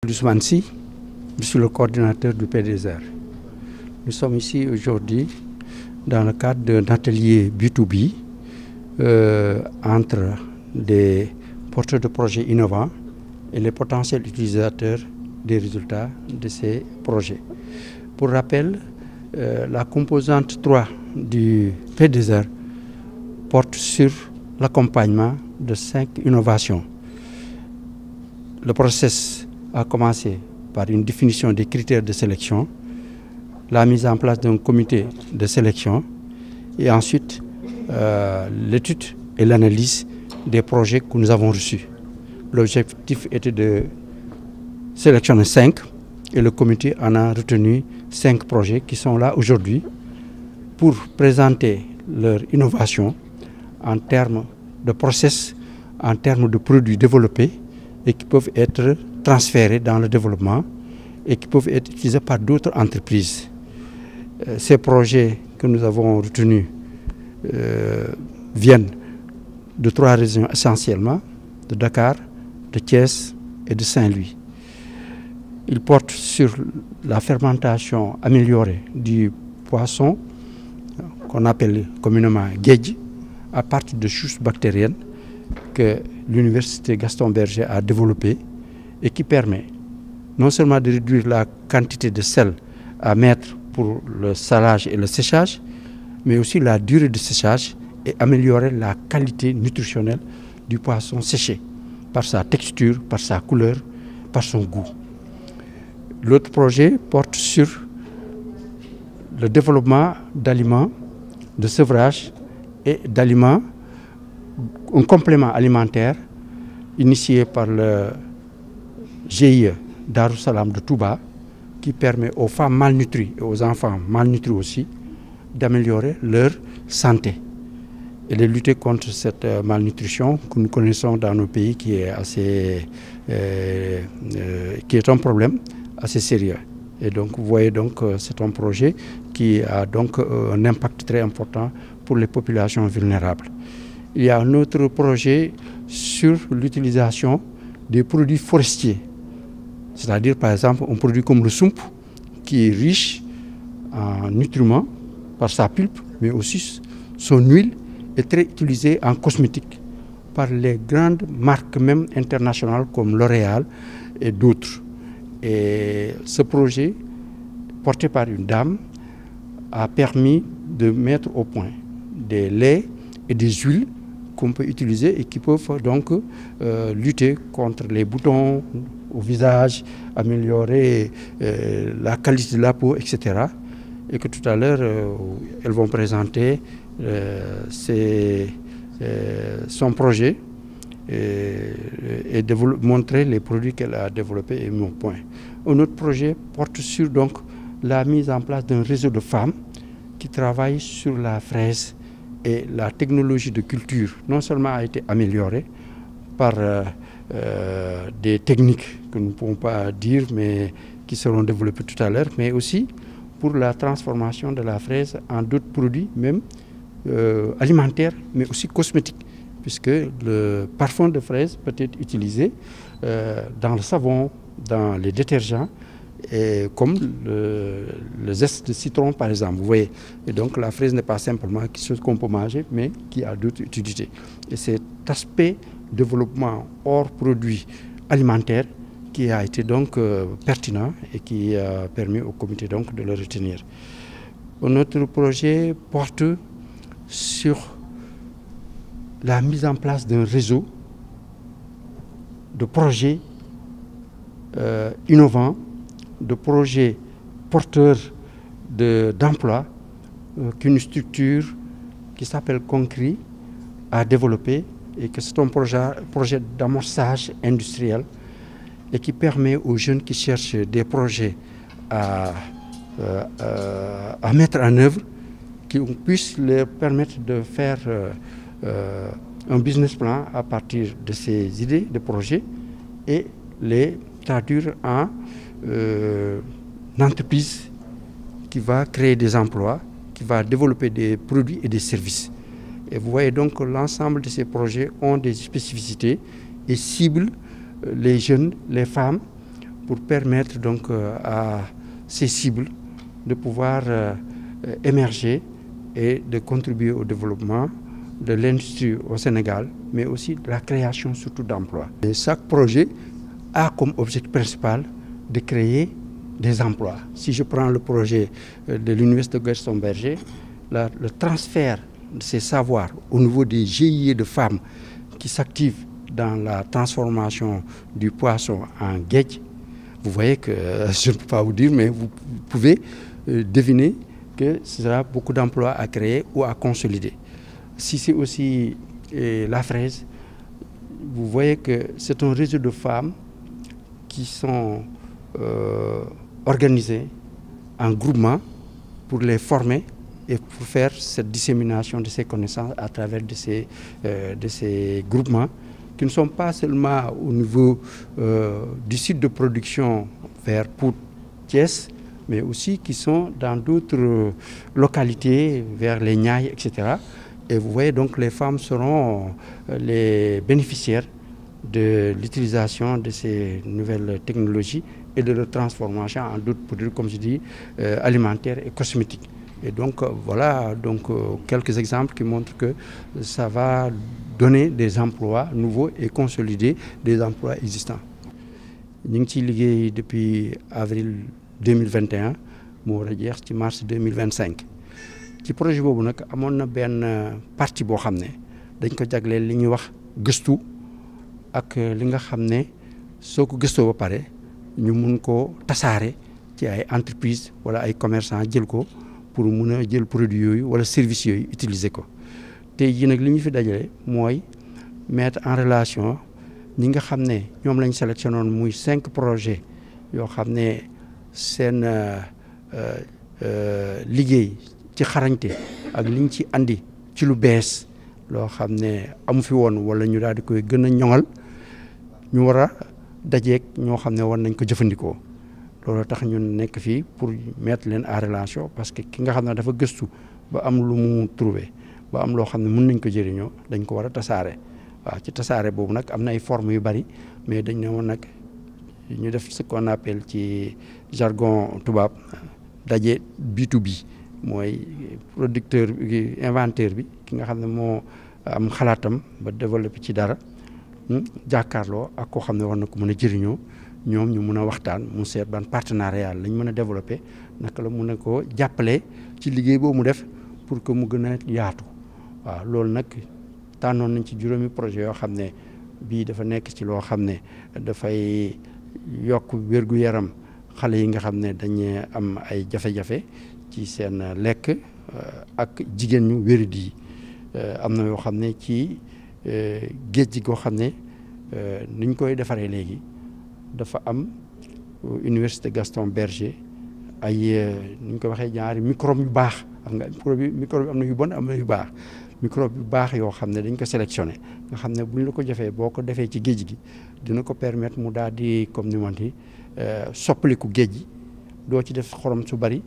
Ousmane Sy, je suis le coordinateur du PDSR. Nous sommes ici aujourd'hui dans le cadre d'un atelier B2B entre des porteurs de projets innovants et les potentiels utilisateurs des résultats de ces projets. Pour rappel, la composante 3 du PDSR porte sur l'accompagnement de 5 innovations. Le process a commencé par une définition des critères de sélection, la mise en place d'un comité de sélection et ensuite l'étude et l'analyse des projets que nous avons reçus. L'objectif était de sélectionner 5 et le comité en a retenu 5 projets qui sont là aujourd'hui pour présenter leur innovation en termes de process, en termes de produits développés et qui peuvent être transférés dans le développement et qui peuvent être utilisés par d'autres entreprises. Ces projets que nous avons retenus viennent de 3 régions essentiellement, de Dakar, de Thiès et de Saint-Louis. Ils portent sur la fermentation améliorée du poisson, qu'on appelle communément guedj, à partir de souches bactériennes que l'université Gaston Berger a développées et qui permet non seulement de réduire la quantité de sel à mettre pour le salage et le séchage, mais aussi la durée de séchage et améliorer la qualité nutritionnelle du poisson séché par sa texture, par sa couleur, par son goût. L'autre projet porte sur le développement d'aliments, de sevrage et d'aliments, un complément alimentaire initié par le GIE Darussalam de Touba qui permet aux femmes malnutries et aux enfants malnutris aussi d'améliorer leur santé et de lutter contre cette malnutrition que nous connaissons dans nos pays qui est un problème assez sérieux. Et donc vous voyez donc c'est un projet qui a donc un impact très important pour les populations vulnérables. Il y a un autre projet sur l'utilisation des produits forestiers, c'est-à-dire par exemple un produit comme le soump qui est riche en nutriments par sa pulpe, mais aussi son huile est très utilisée en cosmétique par les grandes marques même internationales comme L'Oréal et d'autres. Et ce projet, porté par une dame, a permis de mettre au point des laits et des huiles qu'on peut utiliser et qui peuvent donc lutter contre les boutons au visage, améliorer la qualité de la peau, etc. Et que tout à l'heure, elles vont présenter son projet et montrer les produits qu'elle a développés et mis au point. Un autre projet porte sur donc la mise en place d'un réseau de femmes qui travaillent sur la fraise et la technologie de culture non seulement a été améliorée par des techniques que nous ne pouvons pas dire mais qui seront développées tout à l'heure, mais aussi pour la transformation de la fraise en d'autres produits même alimentaires mais aussi cosmétiques, puisque le parfum de fraise peut être utilisé dans le savon, dans les détergents, et comme le zeste de citron par exemple, vous voyez. Et donc la fraise n'est pas simplement quelque chose qu'on peut manger, mais qui a d'autres utilités. Et cet aspect développement hors produits alimentaires qui a été donc pertinent et qui a permis au comité donc de le retenir. Notre projet porte sur la mise en place d'un réseau de projets innovants, de projets porteurs d'emploi qu'une structure qui s'appelle Concri a développé et que c'est un projet d'amorçage industriel et qui permet aux jeunes qui cherchent des projets à mettre en œuvre, qui puisse leur permettre de faire un business plan à partir de ces idées de projets et les traduire en entreprise qui va créer des emplois, qui va développer des produits et des services. Et vous voyez donc que l'ensemble de ces projets ont des spécificités et ciblent les jeunes, les femmes, pour permettre donc à ces cibles de pouvoir émerger et de contribuer au développement de l'industrie au Sénégal, mais aussi de la création surtout d'emplois. Et chaque projet a comme objectif principal de créer des emplois. Si je prends le projet de l'Université Gaston Berger, le transfert de ces savoirs au niveau des GIE de femmes qui s'activent dans la transformation du poisson en guedj, vous voyez que, je ne peux pas vous dire, mais vous pouvez deviner que ce sera beaucoup d'emplois à créer ou à consolider. Si c'est aussi la fraise, vous voyez que c'est un réseau de femmes qui sont organisées en groupement pour les former et pour faire cette dissémination de ces connaissances à travers de ces groupements qui ne sont pas seulement au niveau du site de production vers Pout, Thiès, mais aussi qui sont dans d'autres localités vers les Niayes, etc. Et vous voyez donc les femmes seront les bénéficiaires de l'utilisation de ces nouvelles technologies et de leur transformation en d'autres produits, comme je dis, alimentaires et cosmétiques. Et donc voilà donc, quelques exemples qui montrent que ça va donner des emplois nouveaux et consolider des emplois existants. Nous avons travaillé depuis avril 2021, mu war a jeex ci mars 2025. ci projet boobu nag amoon na benn partie boo xam ne dañ ko jagleel li ñuy wax gëstu ak li nga xam ne soo ko gëstoo ba pare ñu mun koo tasaare ci ay entreprise wala ay commerçant jël ko pour mun a jël produit yooyu wala service yooyu utiliser ko. tey jii nag li ñu fi dajale mooy mettre en relation ñi nga xam ne ñoom lañ sélectionné woon muy 5 projets yoo xam ne seen liggéey ci xarañte ak liñ ci andi ci lu bees loo xam ne amu fi woon wala ñu daal di koy gën a ñoŋal ñu war a dajeeg ñoo xam ne war nañ ko jëfandikoo. loolu tax ñun nekk fii pour mettre leen en relation parce que ki nga xam ne dafa gëstu ba am lu mu trouvé ba am loo xam ne mën nañ ko jëriñoo dañ ko war a tasaare. waaw ci tasaare boobu nag am na ay formes yu bari mais dañ ne woon nag ñu def ce qu'on appelle ci jargon tubaab daje B2B mooy producteur bi inventeur bi ki nga xam ne moo am xalaatam ba développé ci dara jàkkaarloo ak koo xam ne war na ko mën a jëriñoo ñoom ñu mën a waxtaan mu seet ban partenariat lañ mën a développé naka la mën a ko jàppale ci liggéey boobu mu def pour que mu gën a yaatu. waaw loolu nag tànnoon nañ ci juróomi projet yoo xam ne bii dafa nekk ci loo xam ne dafay yokk wér-gu-yaram xale yi nga xam ne dañuy am ay jafe-jafe ci seen lekk ak jigéen ñu wéradi yi am na yoo xam ne ci géej gi goo xam ne niñ koy defaree léegi dafa am Université Gaston Berger ay ni ñu ko waxee ñaari microbe yu baax xam nga microbe am na yu bon am na yu baax microbe yu baax yoo xam ne dañ ko sélectionné nga xam ne bu ñu la ko jafee boo ko defee ci géej gi dina ko permettre mu daal di comme ni manti soppaliku géej gi doo ci def xorom su bari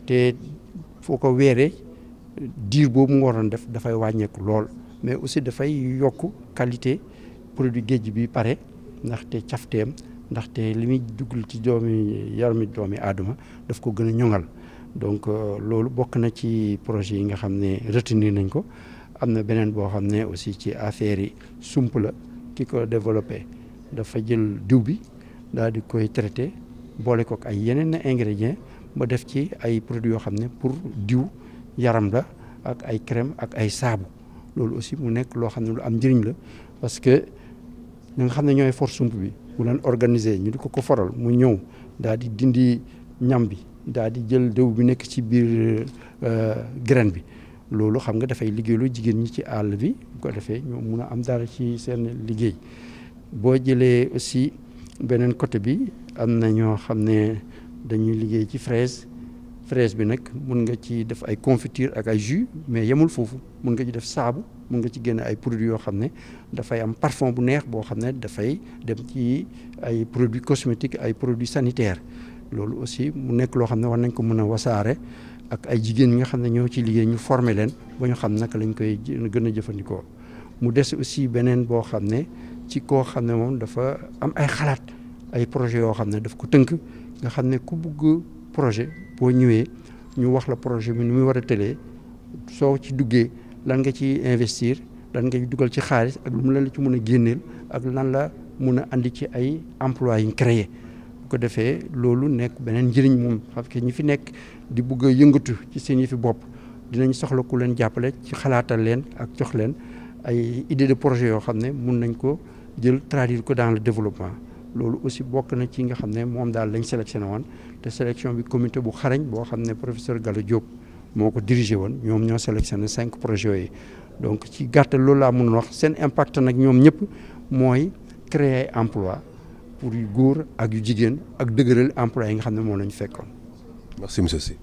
te foo ko weeree diir boobu mu waroon def dafay wàññeeku lool mais aussi dafay yokk qualité produit géej bi pare ndaxte cafteem ndaxte li muy duggal ci yarami doomi aadama daf ko gën a ñoŋal donc loolu bokk na ci projet yi nga xam ne retenir nañ ko. am na beneen boo xam ne aussi ci affaire yi sump la ki ko développé dafa jël diw bi daal di koy traité boole ko ak ay yeneen ingrédients ba def ci ay produits yoo xam ne pour diw yaram la ak ay crème ak ay saabu loolu aussi mu nekk loo xam ne lu am njëriñ la parce que ñi nga xam ne ñooy for sump bi bu leen organiser ñu di ko foral mu ñëw daal di dindi ñam bi daal di jël diw bi nekk ci biir graine bi. loolu xam nga dafay liggéeylu jigéen ñi ci àll bi bu ko defee ñoo mun a am dara ci seen liggéey boo jëlee aussi beneen côté bi am na ñoo xam ne dañuy liggéey ci fraise bi nag mun nga ci def ay confiture ak ay jus mais yemul foofu mun nga ci def saabu mun nga ci génne ay produits yoo xam ne dafay am parfum bu neex boo xam ne dafay dem ci ay produits cosmétiques ay produits sanitaires loolu aussi mu nekk loo xam ne war nañ ko mën a wasaare ak ay jigéen ñi nga xam ne ñoo ci liggéey ñu former leen ba ñu xam naka lañ koy gën a jëfandikoo mu des aussi beneen boo xam ne ci koo xam ne moom dafa am ay xalaat ay projet yoo xam ne daf ko tënk nga xam ne ku bugg projet boo ñëwee ñu wax la projet bi ni muy war a tëlee soo ci duggee lan nga ci investir lan nga dugal ci xaalis ak lu mu la ci mën a génneel ak lan la mun a andi ci ay emploi yi ñu créé bu ko defee loolu nekk beneen njëriñ moom parce que ñi fi nekk di bugg a yëngatu ci seen yi fi bopp dinañ soxla ku leen jàppale ci xalaatal leen ak jox leen ay idée de projet yoo xam ne mun nañ ko jël traduire ko dans le développement loolu aussi bokk na ci nga xam ne moom daal lañ sélectionné woon te sélection bi comité bu xarañ boo xam ne professeur Gallo Diop moo ko dirigé woon ñoom ñoo sélectionné 5 projets yooyu donc ci gàttal loolu laa mun wax seen impact nag ñoom ñëpp mooy créer emploi pour yu góor ak yu jigéen ak dëgëral emploi yi nga xam ne moom la ñu fekkoon. Merci monsieur Sy.